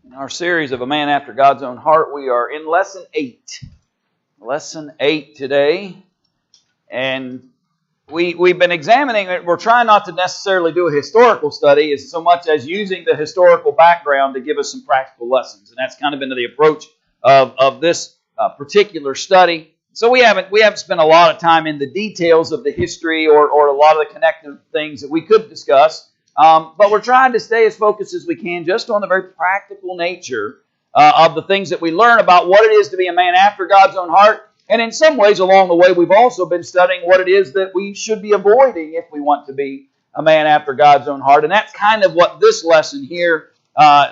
In our series of A Man After God's Own Heart, we are in Lesson 8. Lesson 8 today. And we've been examining it. We're trying not to necessarily do a historical study as so much as using the historical background to give us some practical lessons. And that's kind of been the approach of this particular study. So we haven't spent a lot of time in the details of the history or a lot of the connective things that we could discuss. But we're trying to stay as focused as we can just on the very practical nature of the things that we learn about what it is to be a man after God's own heart. And in some ways along the way, we've also been studying what it is that we should be avoiding if we want to be a man after God's own heart. And that's kind of what this lesson here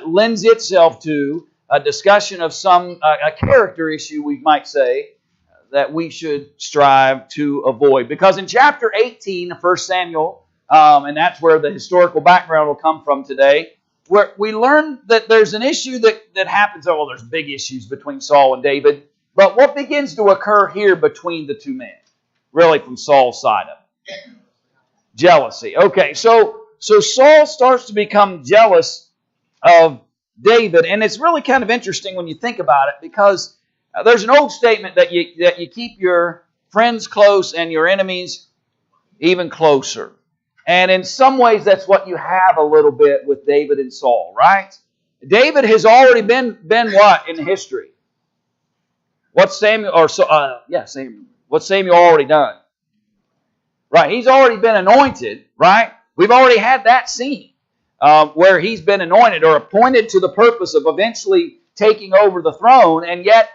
lends itself to, a discussion of a character issue, we might say, that we should strive to avoid. Because in chapter 18 of 1 Samuel, and that's where the historical background will come from today, where we learn that there's an issue that happens. Oh, well, there's big issues between Saul and David. But what begins to occur here between the two men, really from Saul's side of it? Jealousy. Okay, so Saul starts to become jealous of David, and it's really kind of interesting when you think about it, because there's an old statement that you keep your friends close and your enemies even closer. And in some ways, that's what you have a little bit with David and Saul, right? David has already been what in history? What's Samuel What's Samuel already done? Right, he's already been anointed, right? We've already had that scene where he's been anointed or appointed to the purpose of eventually taking over the throne, and yet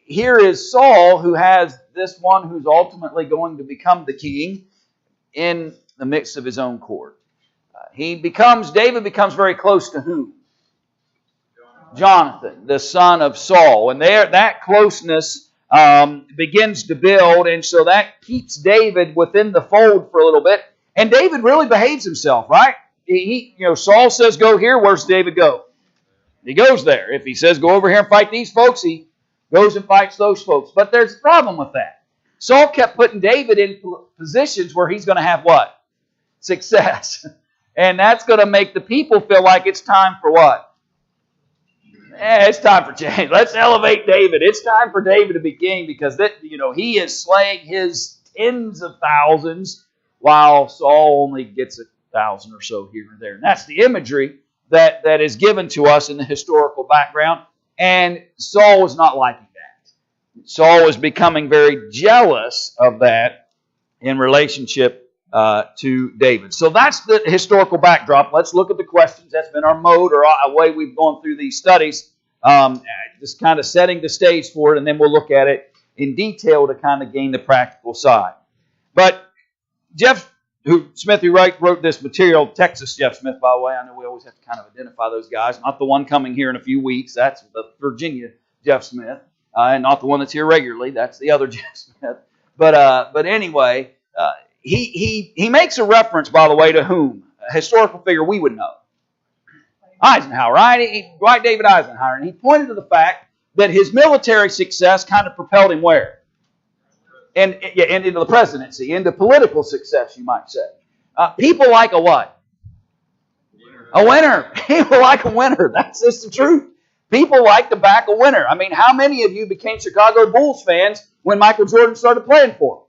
here is Saul, who has this one who's ultimately going to become the king in the midst of his own court. David becomes very close to whom? Jonathan, the son of Saul. And that closeness begins to build, and so that keeps David within the fold for a little bit. And David really behaves himself, right? Saul says, go here. Where's David go? He goes there. If he says, go over here and fight these folks, he goes and fights those folks. But there's a problem with that. Saul kept putting David in positions where he's going to have what? Success. And that's going to make the people feel like it's time for what? It's time for change. Let's elevate David. It's time for David to be king, because he is slaying his tens of thousands while Saul only gets 1,000 or so here and there. And that's the imagery that is given to us in the historical background. And Saul was not liking that. Saul was becoming very jealous of that in relationship to David. So that's the historical backdrop. Let's look at the questions. That's been our mode or a way we've gone through these studies, just kind of setting the stage for it, and then we'll look at it in detail to kind of gain the practical side. But Jeff Smith, who wrote this material, Texas Jeff Smith, by the way, I know we always have to kind of identify those guys, not the one coming here in a few weeks, that's the Virginia Jeff Smith, and not the one that's here regularly, that's the other Jeff Smith. But anyway, He makes a reference, by the way, to whom? A historical figure we would know. Eisenhower, right? Dwight David Eisenhower. And he pointed to the fact that his military success kind of propelled him where? And into the presidency, into political success, you might say. People like a what? A winner. People like a winner. That's just the truth. People like to back a winner. I mean, how many of you became Chicago Bulls fans when Michael Jordan started playing for them?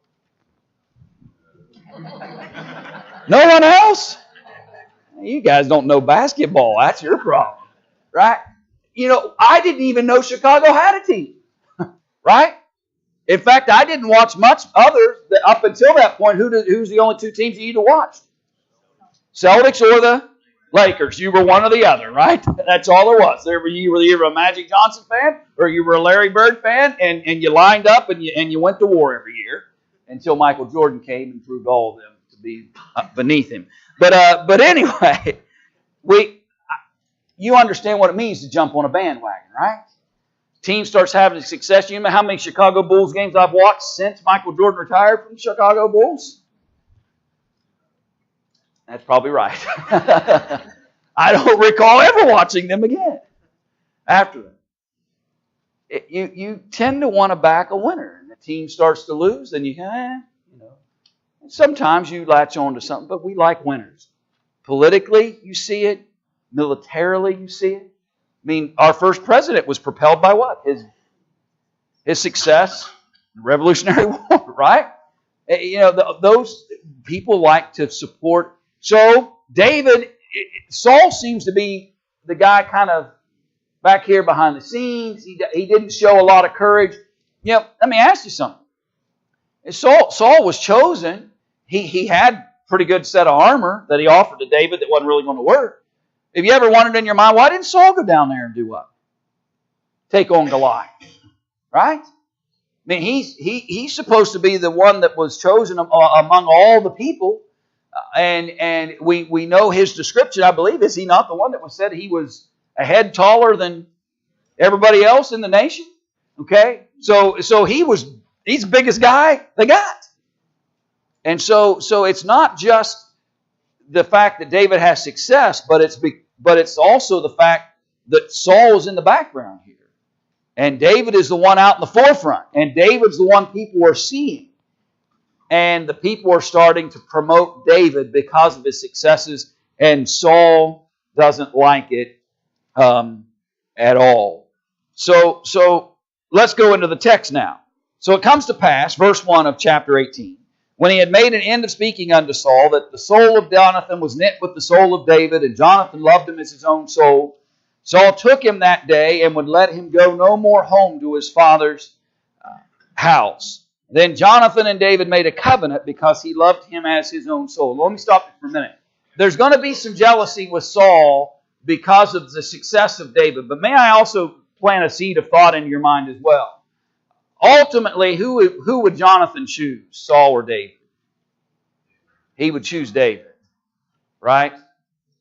No one else? You guys don't know basketball. That's your problem. Right? I didn't even know Chicago had a team. Right? In fact, I didn't watch much others up until that point. Who's the only two teams you watched? Celtics or the Lakers. You were one or the other, right? That's all there was. You were either a Magic Johnson fan or you were a Larry Bird fan, and you lined up and you went to war every year until Michael Jordan came and proved all of them to be beneath him. But anyway, you understand what it means to jump on a bandwagon, right? Team starts having success. You know how many Chicago Bulls games I've watched since Michael Jordan retired from the Chicago Bulls? That's probably right. I don't recall ever watching them again after that. You tend to want to back a winner. And the team starts to lose, then sometimes you latch on to something, but we like winners. Politically, you see it. Militarily, you see it. mean, our first president was propelled by what? His success in the Revolutionary War, right? Those people like to support. So Saul seems to be the guy kind of back here behind the scenes. He didn't show a lot of courage. Let me ask you something. Saul was chosen. He had a pretty good set of armor that he offered to David that wasn't really going to work. Have you ever wondered in your mind, why didn't Saul go down there and do what? Take on Goliath. Right? I mean, he's supposed to be the one that was chosen among all the people. And we know his description, I believe. Is he not the one that was said he was a head taller than everybody else in the nation? Okay? So he's the biggest guy they got. And so it's not just the fact that David has success, but it's also the fact that Saul is in the background here. And David is the one out in the forefront. And David's the one people are seeing. And the people are starting to promote David because of his successes. And Saul doesn't like it at all. So let's go into the text now. So it comes to pass, verse 1 of chapter 18, when he had made an end of speaking unto Saul, that the soul of Jonathan was knit with the soul of David, and Jonathan loved him as his own soul. Saul took him that day and would let him go no more home to his father's house. Then Jonathan and David made a covenant because he loved him as his own soul. Let me stop for a minute. There's going to be some jealousy with Saul because of the success of David. But may I also plant a seed of thought in your mind as well? Ultimately, who would Jonathan choose, Saul or David? He would choose David, right?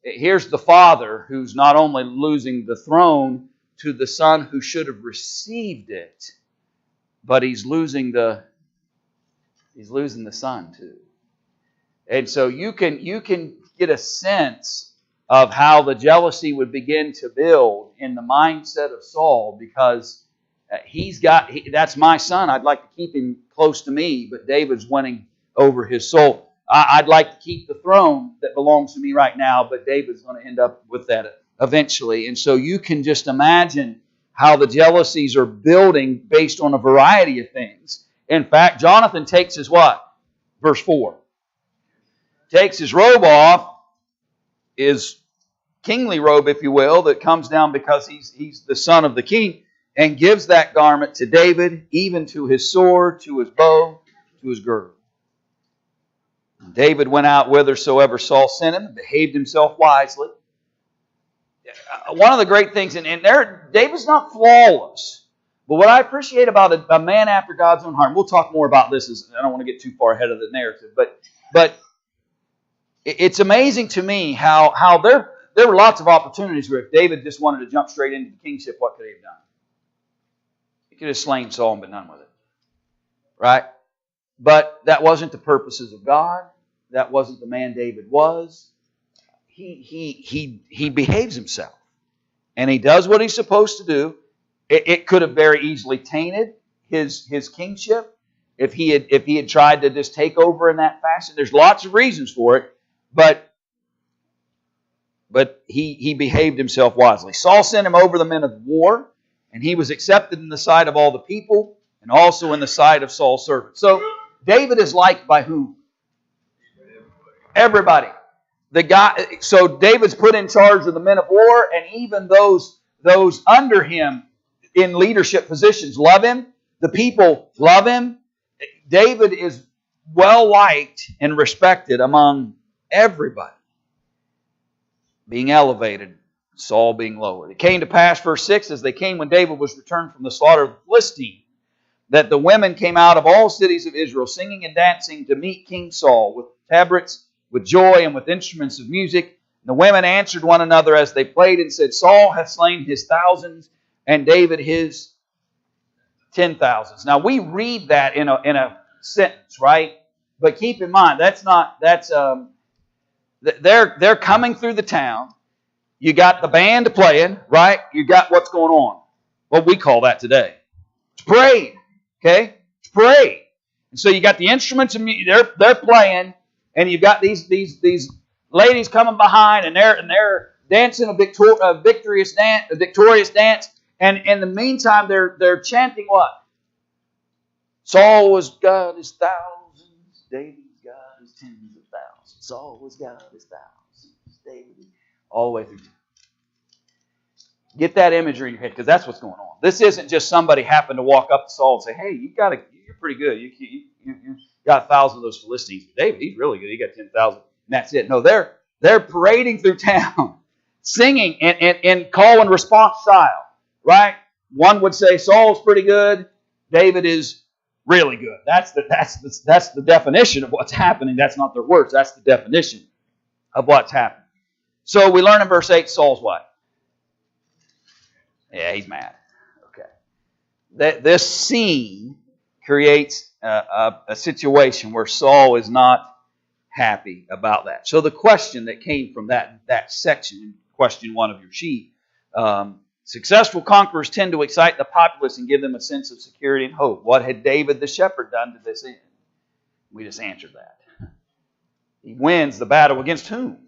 Here's the father who's not only losing the throne to the son who should have received it, but he's losing the son too. And so you can get a sense of how the jealousy would begin to build in the mindset of Saul, because that's my son. I'd like to keep him close to me, but David's winning over his soul. I'd like to keep the throne that belongs to me right now, but David's going to end up with that eventually. And so you can just imagine how the jealousies are building based on a variety of things. In fact, Jonathan takes his what? Verse 4. Takes his robe off, his kingly robe, if you will, that comes down because he's the son of the king, and gives that garment to David, even to his sword, to his bow, to his girdle. David went out whithersoever Saul sent him, and behaved himself wisely. One of the great things, and David's not flawless, but what I appreciate about a man after God's own heart, and we'll talk more about this, I don't want to get too far ahead of the narrative, but it's amazing to me how there were lots of opportunities where if David just wanted to jump straight into the kingship, what could he have done? He could have slain Saul and been done with it. Right? But that wasn't the purposes of God. That wasn't the man David was. He behaves himself. And he does what he's supposed to do. It could have very easily tainted his kingship if he had tried to just take over in that fashion. There's lots of reasons for it, but he behaved himself wisely. Saul sent him over the men of war, and he was accepted in the sight of all the people, and also in the sight of Saul's servants. So David is liked by whom? Everybody. So David's put in charge of the men of war, and even those under him in leadership positions love him. The people love him. David is well liked and respected among everybody. Being elevated, Saul being lowered. It came to pass, verse 6, as they came when David was returned from the slaughter of the Philistines, that the women came out of all cities of Israel, singing and dancing to meet King Saul, with tabrets, with joy, and with instruments of music. And the women answered one another as they played, and said, Saul hath slain his thousands, and David his 10,000s. Now we read that in a sentence, right? But keep in mind, they're coming through the town. You got the band playing, right? You got what's going on. What we call that today. It's parade. Okay? It's parade. And so you got the instruments and they're playing, and you've got these ladies coming behind, and dancing a victorious dance. And in the meantime, they're chanting what? Saul was God his thousands, David's God his tens of thousands. Saul was God his thousands, David, all the way through. Get that imagery in your head, because that's what's going on. This isn't just somebody happened to walk up to Saul and say, "Hey, you're pretty good. You got 1,000 of those Philistines. David, he's really good. He got 10,000." And that's it. No, they're parading through town, singing in call and response style. Right? One would say Saul's pretty good. David is really good. That's the definition of what's happening. That's not their words. That's the definition of what's happening. So we learn in verse 8, Saul's what? Yeah, he's mad. Okay. This scene creates a situation where Saul is not happy about that. So the question that came from that section, question 1 of your sheet, successful conquerors tend to excite the populace and give them a sense of security and hope. What had David the shepherd done to this end? We just answered that. He wins the battle against whom?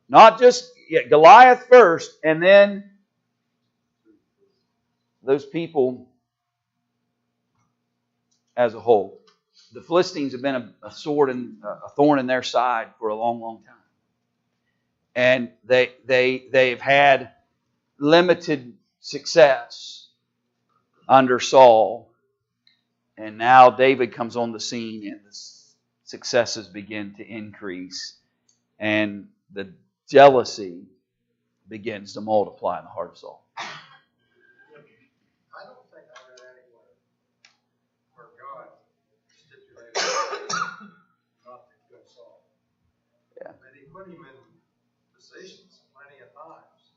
Not just Goliath first, and then those people as a whole. The Philistines have been a sword and a thorn in their side for a long, long time. And they've had limited success under Saul. And now David comes on the scene and the successes begin to increase. And the jealousy begins to multiply in the heart of Saul. I don't think I read anywhere where God stipulated not to kill Saul. Yeah. But he put him in positions plenty of times.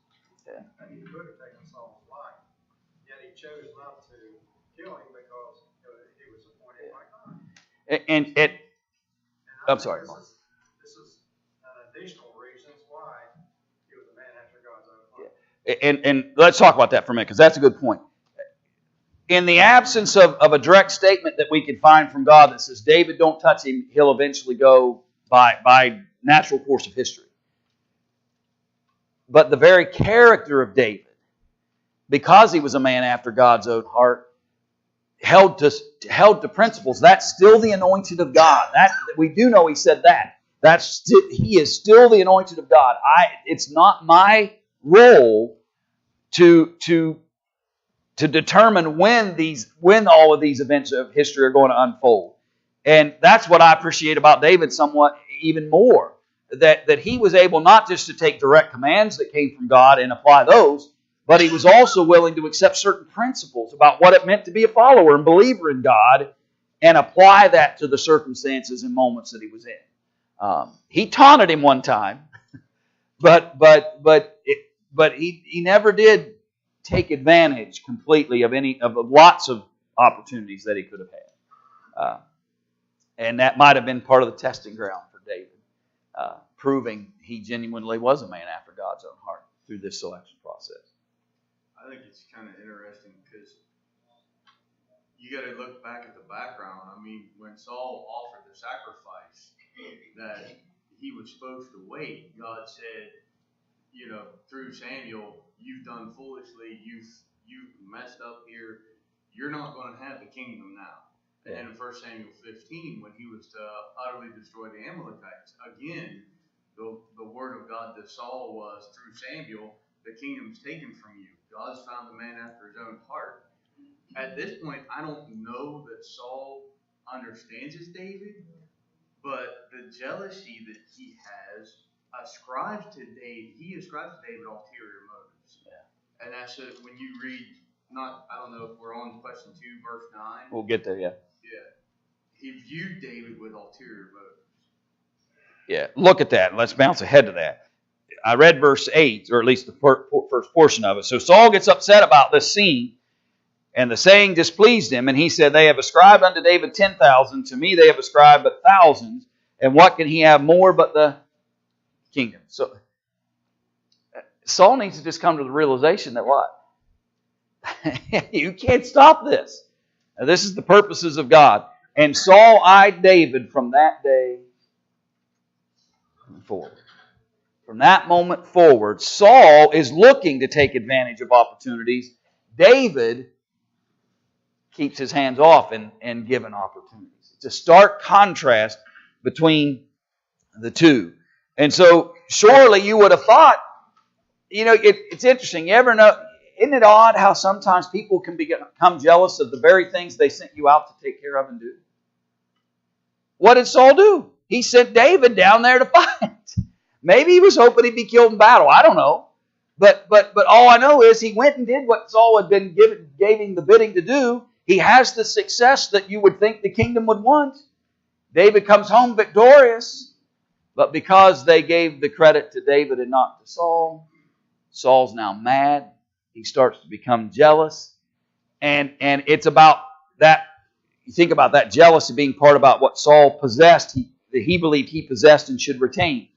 Yeah. And he could have taken Saul's life. Yet he chose not to kill him because he was appointed by God. I'm sorry, Mark. This is an additional reasons why he was a man after God's own heart. Yeah. And let's talk about that for a minute, because that's a good point. In the absence of a direct statement that we can find from God that says, David, don't touch him, he'll eventually go by natural course of history. But the very character of David, because he was a man after God's own heart, held to principles. That's still the anointed of God. We do know he said that. He is still the anointed of God. It's not my role to determine when all of these events of history are going to unfold. And that's what I appreciate about David somewhat even more. That he was able not just to take direct commands that came from God and apply those, but he was also willing to accept certain principles about what it meant to be a follower and believer in God and apply that to the circumstances and moments that he was in. He taunted him one time, but he never did take advantage completely of lots of opportunities that he could have had. And that might have been part of the testing ground for David, proving he genuinely was a man after God's own heart through this selection process. I think it's kind of interesting because you got to look back at the background. I mean, when Saul offered the sacrifice that he was supposed to wait, God said, through Samuel, you've done foolishly, you've messed up here, you're not going to have the kingdom now. And then in 1 Samuel 15, when he was to utterly destroy the Amalekites, again, the word of God to Saul was, through Samuel, the kingdom's taken from you. God's found a man after his own heart. At this point, I don't know that Saul understands his David, but the jealousy that he has ascribes to David ulterior motives. Yeah. And that's it. When you read, I don't know if we're on question 2, verse 9. We'll get there, yeah. Yeah. He viewed David with ulterior motives. Yeah, look at that. Let's bounce ahead to that. I read verse 8, or at least the first portion of it. So Saul gets upset about this scene, and the saying displeased him, and he said, they have ascribed unto David 10,000. To me they have ascribed but thousands. And what can he have more but the kingdom? So Saul needs to just come to the realization that what? You can't stop this. Now, this is the purposes of God. And Saul eyed David from that day forward. From that moment forward, Saul is looking to take advantage of opportunities. David keeps his hands off and given opportunities. It's a stark contrast between the two. And so, surely you would have thought, it's interesting. You ever know, isn't it odd how sometimes people can become jealous of the very things they sent you out to take care of and do? What did Saul do? He sent David down there to fight. Maybe he was hoping he'd be killed in battle. I don't know. But all I know is he went and did what Saul had been gave him the bidding to do. He has the success that you would think the kingdom would want. David comes home victorious. But because they gave the credit to David and not to Saul, Saul's now mad. He starts to become jealous. And it's about that. You think about that jealousy being part about what Saul possessed, that he believed he possessed and should retain.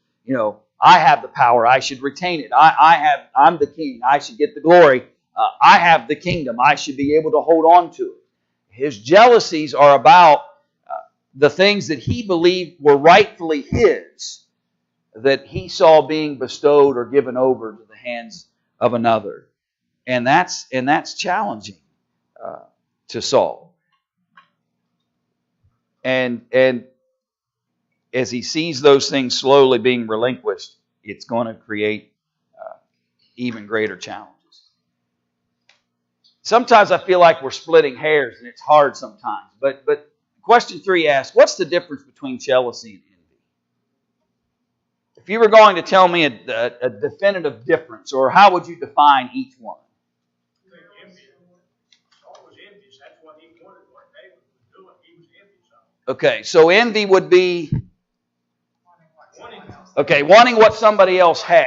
I have the power, I should retain it. I'm the king, I should get the glory. I have the kingdom, I should be able to hold on to it. His jealousies are about the things that he believed were rightfully his, that he saw being bestowed or given over to the hands of another. And that's challenging to Saul. And as he sees those things slowly being relinquished, it's going to create even greater challenges. Sometimes I feel like we're splitting hairs, and it's hard sometimes. But question 3 asks, what's the difference between jealousy and envy? If you were going to tell me a definitive difference, or how would you define each one? Okay, so envy would be wanting what somebody else has.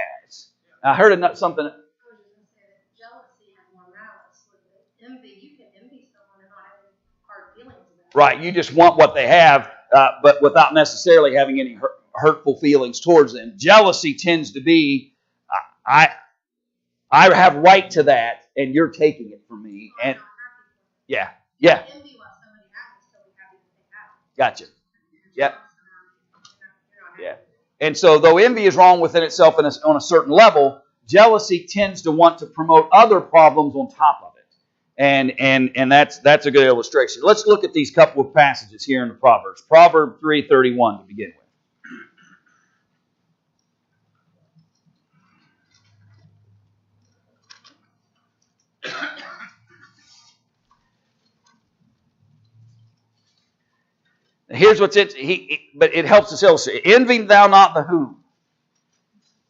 I heard something. Jealousy has more malice. Envy, you can envy someone and not having hard feelings about it. Right, you just want what they have, but without necessarily having any hurtful feelings towards them. Jealousy tends to be, I have right to that, and you're taking it from me. And yeah. Envy what somebody has is so happy that they have it. Gotcha. Yeah. Yeah. And so, though envy is wrong within itself on a certain level, jealousy tends to want to promote other problems on top of it. And that's a good illustration. Let's look at these couple of passages here in the Proverbs. Proverb 3:31 to begin with. Here's what's but it helps us illustrate. Envy thou not the whom?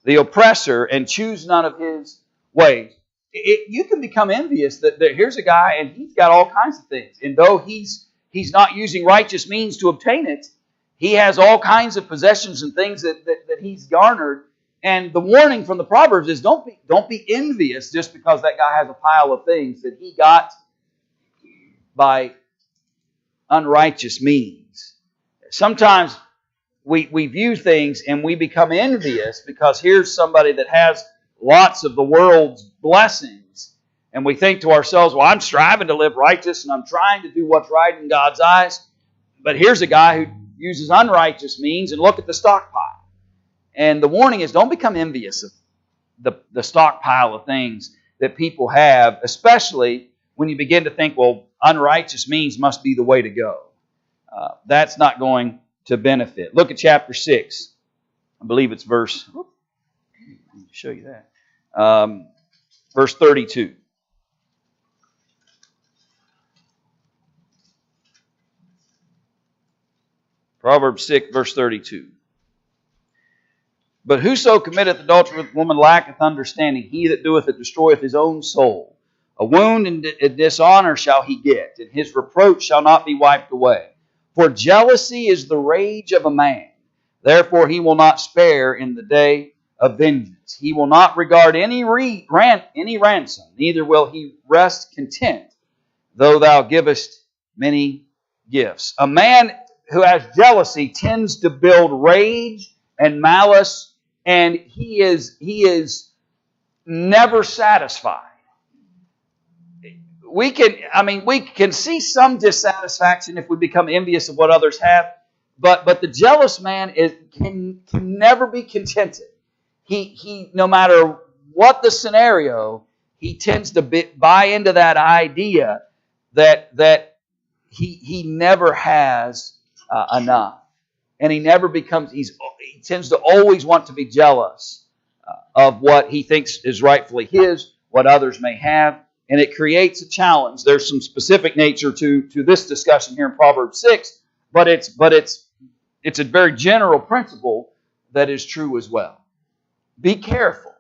The oppressor, and choose none of his ways. You can become envious that here's a guy and he's got all kinds of things. And though he's not using righteous means to obtain it, he has all kinds of possessions and things that he's garnered. And the warning from the Proverbs is don't be envious just because that guy has a pile of things that he got by unrighteous means. Sometimes we view things and we become envious because here's somebody that has lots of the world's blessings, and we think to ourselves, well, I'm striving to live righteous and I'm trying to do what's right in God's eyes, but here's a guy who uses unrighteous means, and look at the stockpile. And the warning is don't become envious of the stockpile of things that people have, especially when you begin to think, well, unrighteous means must be the way to go. That's not going to benefit. Look at chapter 6. I believe it's verse... Let me show you that. Verse 32. Proverbs 6, verse 32. But whoso committeth adultery with woman lacketh understanding. He that doeth it destroyeth his own soul. A wound and dishonor shall he get, and his reproach shall not be wiped away. For jealousy is the rage of a man. Therefore he will not spare in the day of vengeance. He will not regard any ransom, neither will he rest content, though thou givest many gifts. A man who has jealousy tends to build rage and malice, and he is never satisfied. We can see some dissatisfaction if we become envious of what others have, but the jealous man can never be contented. he no matter what the scenario, he tends to buy into that idea that he never has enough, and he never becomes. He tends to always want to be jealous of what he thinks is rightfully his, what others may have, and it creates a challenge. There's some specific nature to this discussion here in Proverbs 6, but it's a very general principle that is true as well. Be careful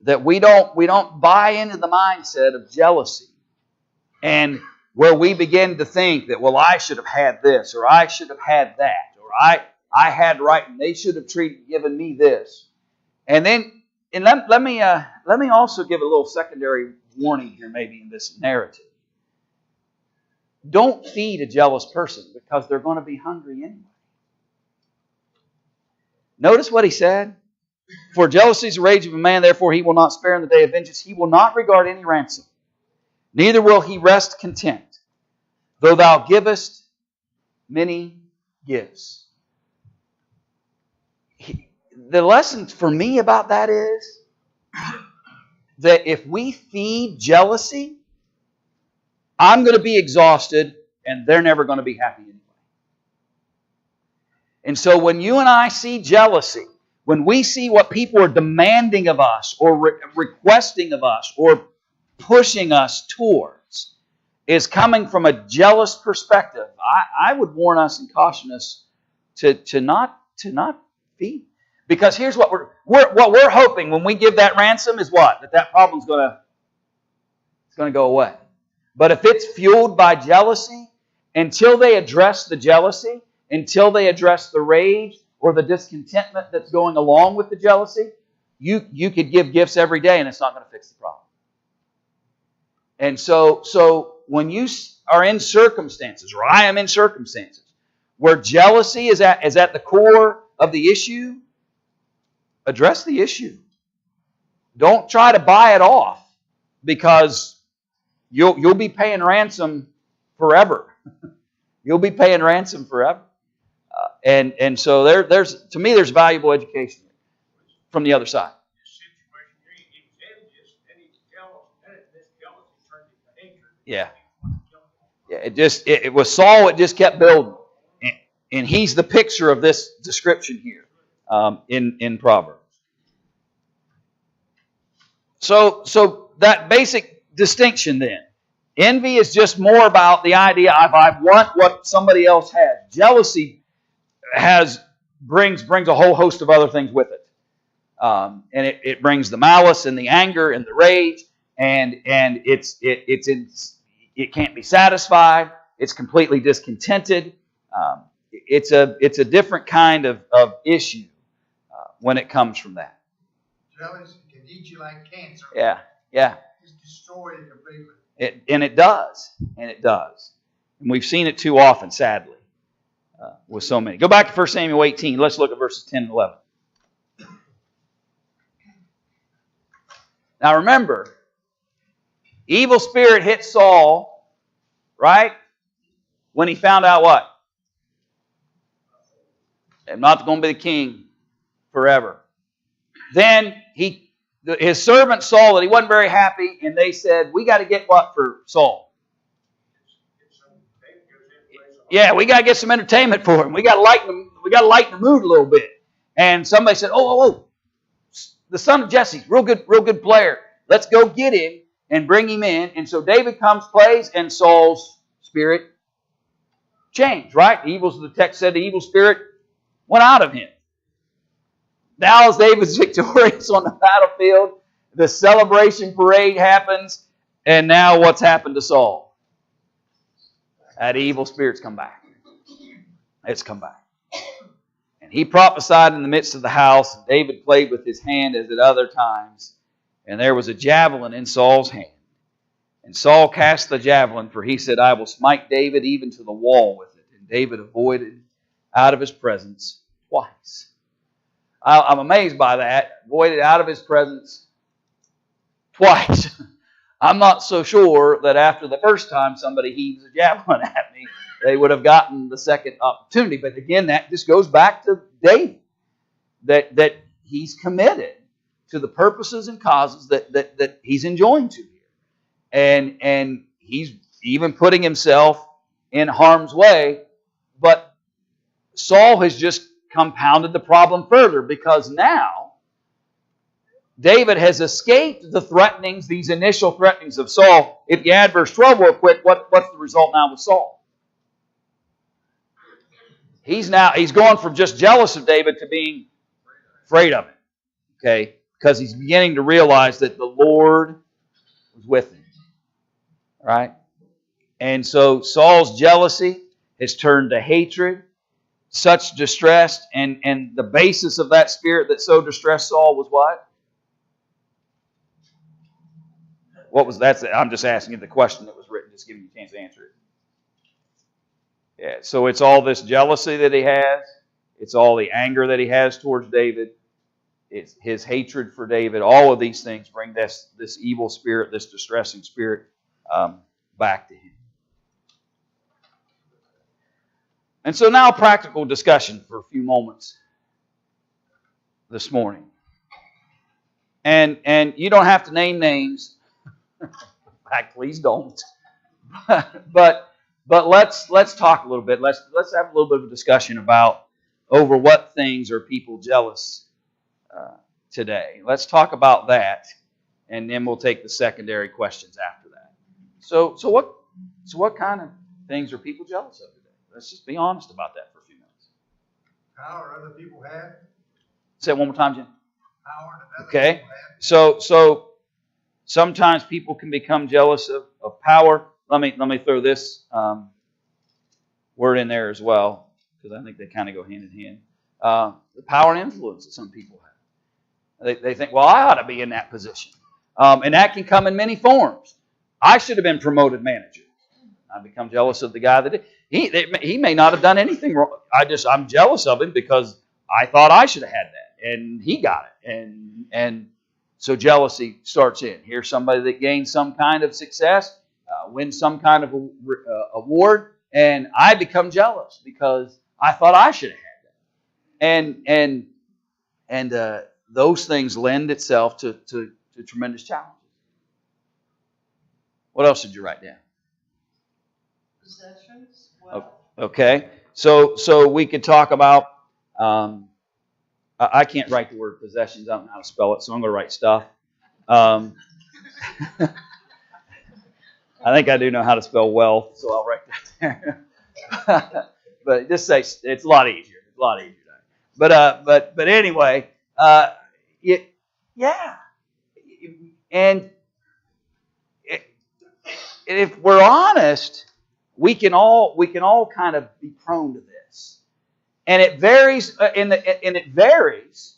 that we don't buy into the mindset of jealousy, and where we begin to think that, well, I should have had this, or I should have had that, or I had right and they should have given me this. And let me also give a little secondary warning here, maybe in this narrative. Don't feed a jealous person, because they're going to be hungry anyway. Notice what he said. For jealousy is the rage of a man, therefore he will not spare in the day of vengeance. He will not regard any ransom, neither will he rest content, though thou givest many gifts. The lesson for me about that is that if we feed jealousy, I'm going to be exhausted and they're never going to be happy anyway. And so when you and I see jealousy, when we see what people are demanding of us or requesting of us or pushing us towards is coming from a jealous perspective, I would warn us and caution us to not feed. Because here's what we're hoping when we give that ransom is what? That problem's going to go away. But if it's fueled by jealousy, until they address the jealousy, until they address the rage or the discontentment that's going along with the jealousy, you could give gifts every day and it's not going to fix the problem. And so when you are in circumstances, or I am in circumstances, where jealousy is at the core of the issue, address the issue. Don't try to buy it off, because you'll be paying ransom forever. You'll be paying ransom forever. And so there's to me there's valuable education from the other side. Yeah. It was Saul. It just kept building, and he's the picture of this description here in Proverbs. So that basic distinction then. Envy is just more about the idea of I want what somebody else has. Jealousy brings a whole host of other things with it, and it brings the malice and the anger and the rage, and it can't be satisfied. It's completely discontented. It's a different kind of issue when it comes from that. Jealousy can eat you like cancer. Yeah. Just destroy it completely. It does. And we've seen it too often, sadly, with so many. Go back to 1 Samuel 18. Let's look at verses 10 and 11. Now remember, evil spirit hit Saul, right? When he found out what? I'm not going to be the king forever. Then his servants saw that he wasn't very happy, and they said, we got to get what for Saul? Yeah, we got to get some entertainment for him. We got to lighten the mood a little bit. And somebody said, oh, the son of Jesse, real good player. Let's go get him and bring him in. And so David comes, plays, and Saul's spirit changed, right? The text said the evil spirit went out of him. Now as David's victorious on the battlefield, the celebration parade happens, and now what's happened to Saul? That evil spirit's come back. It's come back. And he prophesied in the midst of the house, and David played with his hand as at other times, and there was a javelin in Saul's hand. And Saul cast the javelin, for he said, I will smite David even to the wall with it. And David avoided out of his presence twice. I'm amazed by that. Avoided out of his presence twice. I'm not so sure that after the first time somebody heaves a javelin at me, they would have gotten the second opportunity. But again, that just goes back to David. That he's committed to the purposes and causes that he's enjoined to here. And he's even putting himself in harm's way. But Saul has just compounded the problem further, because now David has escaped the threatenings, these initial threatenings of Saul. If you add verse 12 real quick, what's the result now with Saul? He's going from just jealous of David to being afraid of him. Okay? Because he's beginning to realize that the Lord was with him. Right? And so Saul's jealousy has turned to hatred, such distress, and the basis of that spirit that so distressed Saul was what? What was that? I'm just asking you the question that was written, just giving you a chance to answer it. Yeah, so it's all this jealousy that he has. It's all the anger that he has towards David. It's his hatred for David. All of these things bring this evil spirit, this distressing spirit, back to him. And so now practical discussion for a few moments this morning. And you don't have to name names. In fact, please don't. But let's talk a little bit. Let's have a little bit of a discussion about over what things are people jealous today. Let's talk about that, and then we'll take the secondary questions after that. So what kind of things are people jealous of today? Let's just be honest about that for a few minutes. Power other people have. Say it one more time, Jim. Power that other Okay. people have. So sometimes people can become jealous of power. Let me throw this word in there as well, because I think they kind of go hand in hand. The power and influence that some people have. They think, well, I ought to be in that position. And that can come in many forms. I should have been promoted manager. I become jealous of the guy that did. He may not have done anything wrong. I'm jealous of him because I thought I should have had that, and he got it. And so jealousy starts in. Here's somebody that gains some kind of success, wins some kind of award, and I become jealous because I thought I should have had that. And those things lend itself to tremendous challenges. What else did you write down? Possessions. Well, Okay, so we could talk about. I can't write the word possessions. I don't know how to spell it, so I'm going to write stuff. I think I do know how to spell wealth, so I'll write that there. But just say it's a lot easier. It's a lot easier. But anyway, yeah, and if we're honest, we can all kind of be prone to this, and it varies. And it varies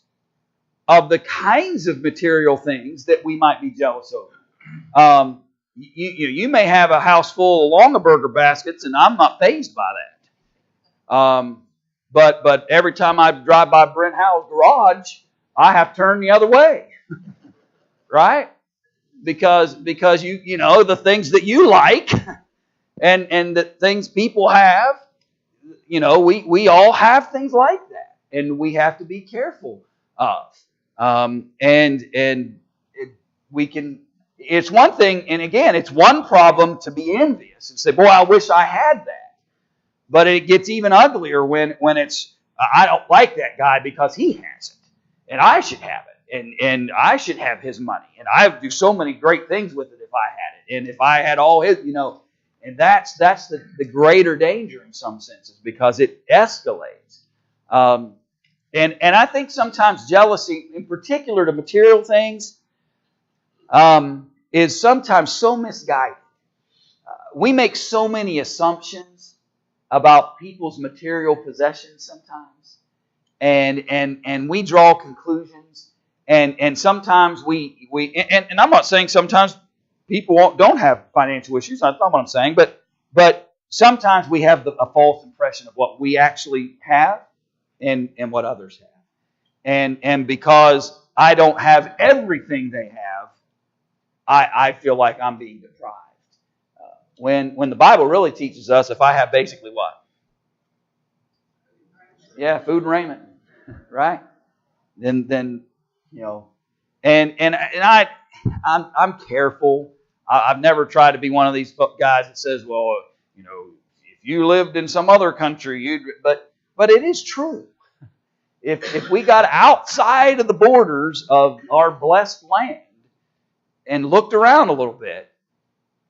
of the kinds of material things that we might be jealous over. You may have a house full of Longaberger baskets, and I'm not fazed by that. But every time I drive by Brent Howell's garage, I have to turn the other way, right? Because you know the things that you like, and the things people have. You know, we all have things like that, and we have to be careful of. We can. It's one thing, and again, it's one problem to be envious and say, "Boy, I wish I had that." But it gets even uglier when it's, "I don't like that guy because he has it, and I should have it, and I should have his money, and I would do so many great things with it if I had it, and if I had all his, you know." And that's the greater danger in some senses, because it escalates. And I think sometimes jealousy, in particular to material things, is sometimes so misguided. We make so many assumptions about people's material possessions sometimes, and we draw conclusions, and sometimes we and I'm not saying sometimes people don't have financial issues. That's not what I'm saying, but sometimes we have a false impression of what we actually have and what others have, and because I don't have everything they have, I feel like I'm being deprived. When the Bible really teaches us, if I have basically what? Yeah, food and raiment, right? Then you know, I'm careful. I've never tried to be one of these guys that says, well, you know, if you lived in some other country, but it is true. If we got outside of the borders of our blessed land and looked around a little bit,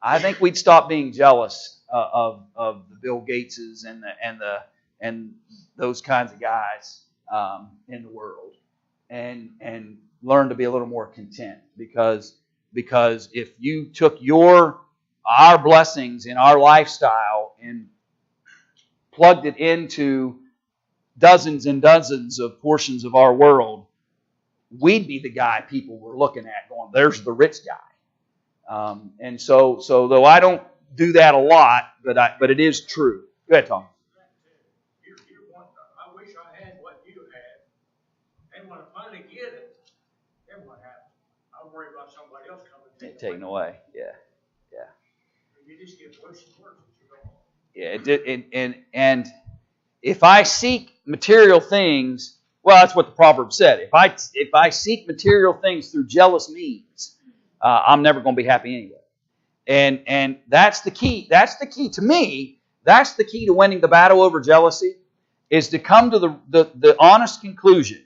I think we'd stop being jealous of the Bill Gateses and those kinds of guys in the world, and learn to be a little more content, because if you took our blessings in our lifestyle and plugged it into dozens and dozens of portions of our world, we'd be the guy people were looking at going, there's the rich guy. And so though I don't do that a lot, but it is true. Go ahead, Tom. I wish I had what you had, and when I finally get it, then what happens? I worry about somebody else coming and Taken away. Yeah. You just get worse and worse as you go on. Yeah, and if I seek material things, well, that's what the proverb said. If I seek material things through jealous means, I'm never going to be happy anyway. And that's the key. That's the key to me. That's the key to winning the battle over jealousy, is to come to the honest conclusion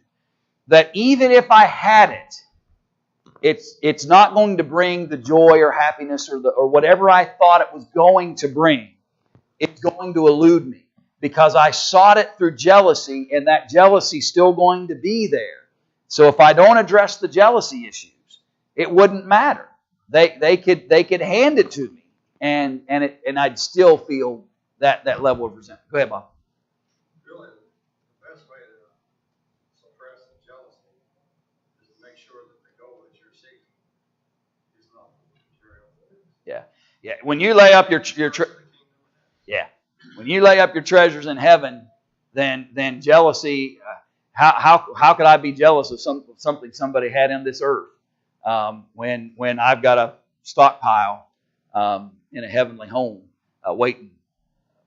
that even if I had it, it's not going to bring the joy or happiness or whatever I thought it was going to bring. It's going to elude me, because I sought it through jealousy, and that jealousy is still going to be there. So if I don't address the jealousy issues, it wouldn't matter. They could hand it to me, and I'd still feel that level of resentment. Go ahead, Bob. Really, the best way to suppress the jealousy is to make sure that the goal that you're seeking is not material. Yeah. When you lay up when you lay up your treasures in heaven, then jealousy. How could I be jealous of something somebody had in this earth when I've got a stockpile in a heavenly home waiting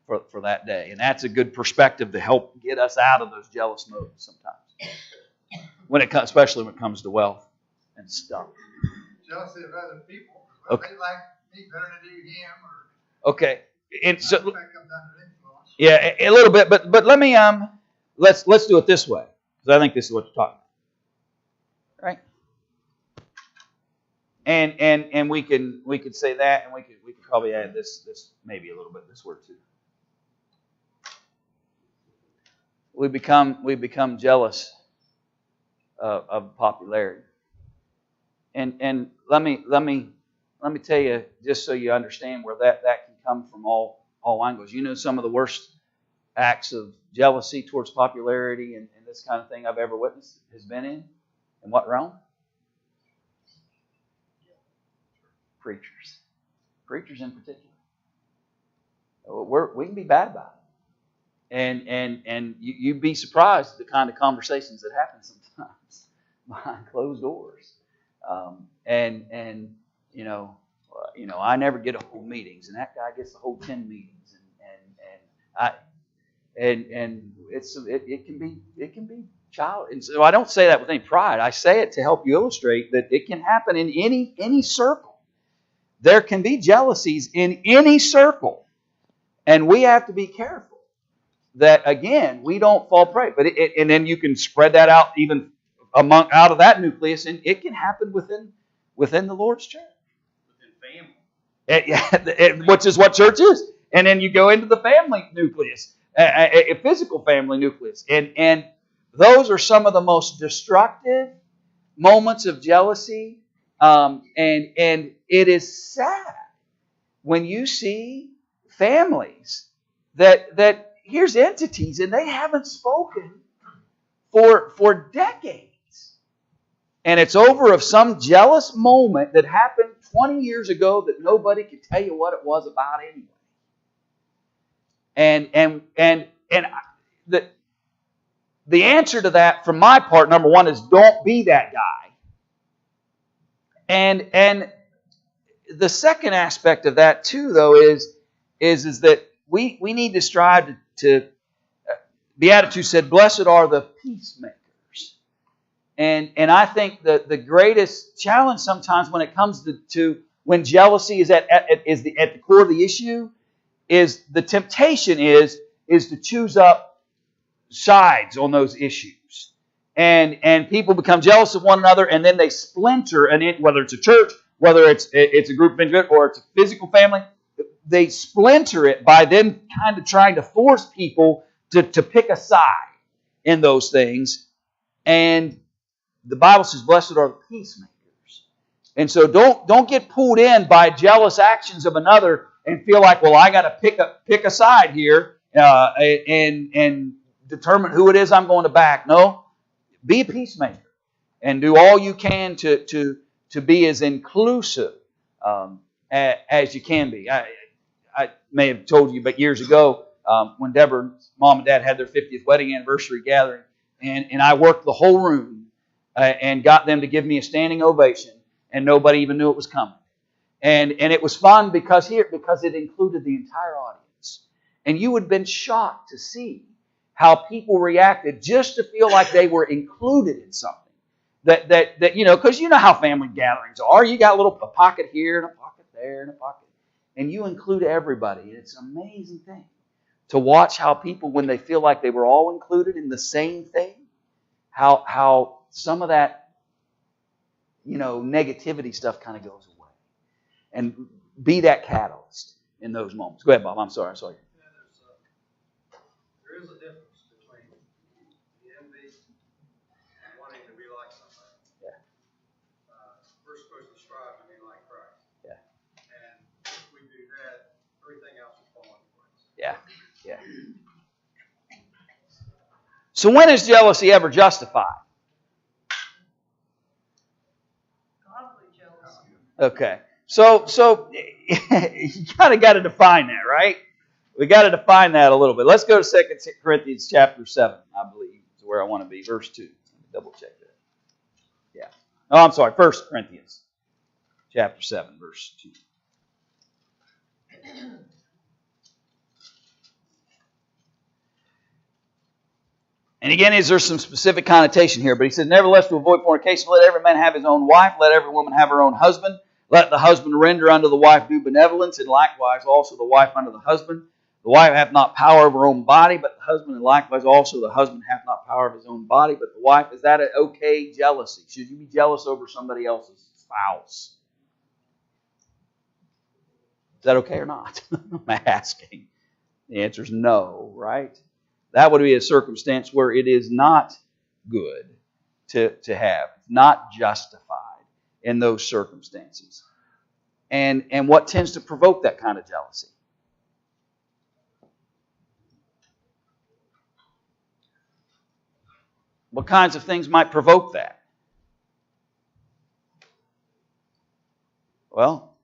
for that day? And that's a good perspective to help get us out of those jealous modes sometimes, especially when it comes to wealth and stuff. Jealousy of other people. Okay. They like me better than him, Okay. And so, that comes under influence. yeah, a little bit, but let me let's do it this way, because I think this is what you're talking about, right? And we could say that, and we could probably add this maybe a little bit, this word too. We become jealous of popularity, and let me tell you, just so you understand where that can come from all angles. You know, some of the worst acts of jealousy towards popularity and this kind of thing I've ever witnessed has been in what realm? Preachers in particular. We can be bad about it, and you'd be surprised at the kind of conversations that happen sometimes behind closed doors, and I never get to hold meetings, and that guy gets to hold 10 meetings, and it can be child. And so I don't say that with any pride. I say it to help you illustrate that it can happen in any circle. There can be jealousies in any circle, and we have to be careful that, again, we don't fall prey. But and then you can spread that out even out of that nucleus, and it can happen within the Lord's church. Which is what church is. And then you go into the family nucleus, a physical family nucleus. And those are some of the most destructive moments of jealousy. And it is sad when you see families that here's entities, and they haven't spoken for decades. And it's over of some jealous moment that happened 20 years ago that nobody could tell you what it was about anyway. And the answer to that, from my part, number one, is don't be that guy. And the second aspect of that too, though, is that we need to strive to. Beatitudes said, "Blessed are the peacemakers." And I think the greatest challenge sometimes when it comes to when jealousy is at the core of the issue is the temptation is to choose up sides on those issues. And people become jealous of one another, and then they splinter, and whether it's a church, whether it's a group of individuals, or it's a physical family, they splinter it by then kind of trying to force people to pick a side in those things. And the Bible says, blessed are the peacemakers. And so don't get pulled in by jealous actions of another and feel like, well, I got to pick a side here and determine who it is I'm going to back. No, be a peacemaker and do all you can to be as inclusive as you can be. I may have told you, but years ago, when Deborah's mom and dad had their 50th wedding anniversary gathering, and I worked the whole room and got them to give me a standing ovation, and nobody even knew it was coming. And it was fun because it included the entire audience. And you would have been shocked to see how people reacted just to feel like they were included in something. That because you know how family gatherings are. You got a pocket here and a pocket there and a pocket. And you include everybody. And it's an amazing thing to watch how people, when they feel like they were all included in the same thing, how some of that, negativity stuff kind of goes away. And be that catalyst in those moments. Go ahead, Bob. I'm sorry. I saw you. Yeah, there is a difference between the envy and wanting to be like somebody. Yeah. We're supposed to strive to be like Christ. Yeah. And if we do that, everything else will fall into place. Yeah. Yeah. So when is jealousy ever justified? Godly jealousy. Okay. So you kind of got to define that, right? We got to define that a little bit. Let's go to 2 Corinthians chapter 7, I believe, is where I want to be. Verse 2. Let me double check that. Yeah. Oh, I'm sorry. 1 Corinthians chapter 7, verse 2. And again, is there some specific connotation here? But he says, nevertheless, to avoid fornication, let every man have his own wife, let every woman have her own husband. Let the husband render unto the wife due benevolence, and likewise also the wife unto the husband. The wife hath not power over her own body, but the husband, and likewise also the husband hath not power of his own body, but the wife. Is that an okay jealousy? Should you be jealous over somebody else's spouse? Is that okay or not? I'm asking. The answer is no, right? That would be a circumstance where it is not good to have, not justified in those circumstances. And what tends to provoke that kind of jealousy? What kinds of things might provoke that? Well,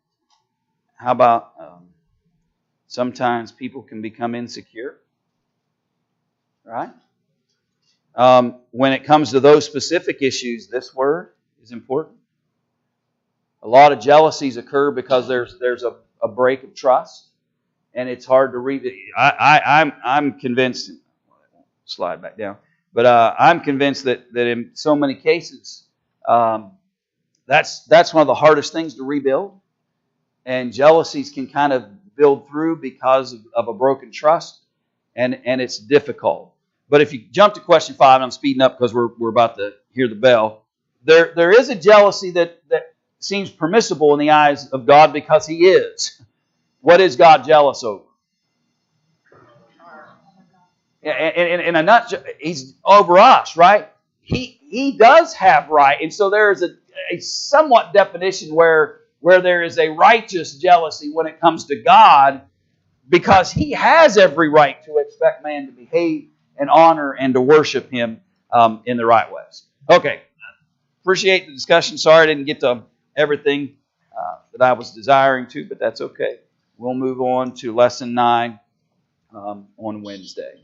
how about sometimes people can become insecure, right? When it comes to those specific issues, this word is important. A lot of jealousies occur because there's a break of trust, and it's hard to read. I'm convinced. Well, I won't slide back down, but I'm convinced that in so many cases, that's one of the hardest things to rebuild, and jealousies can kind of build through because of a broken trust, and it's difficult. But if you jump to question 5, and I'm speeding up because we're about to hear the bell, there is a jealousy that seems permissible in the eyes of God because He is. What is God jealous over? In a nutshell, He's over us, right? He does have right, and so there is a somewhat definition where there is a righteous jealousy when it comes to God, because He has every right to expect man to behave and honor and to worship Him in the right ways. Okay, appreciate the discussion. Sorry I didn't get to everything that I was desiring to, but that's okay. We'll move on to Lesson 9 on Wednesday.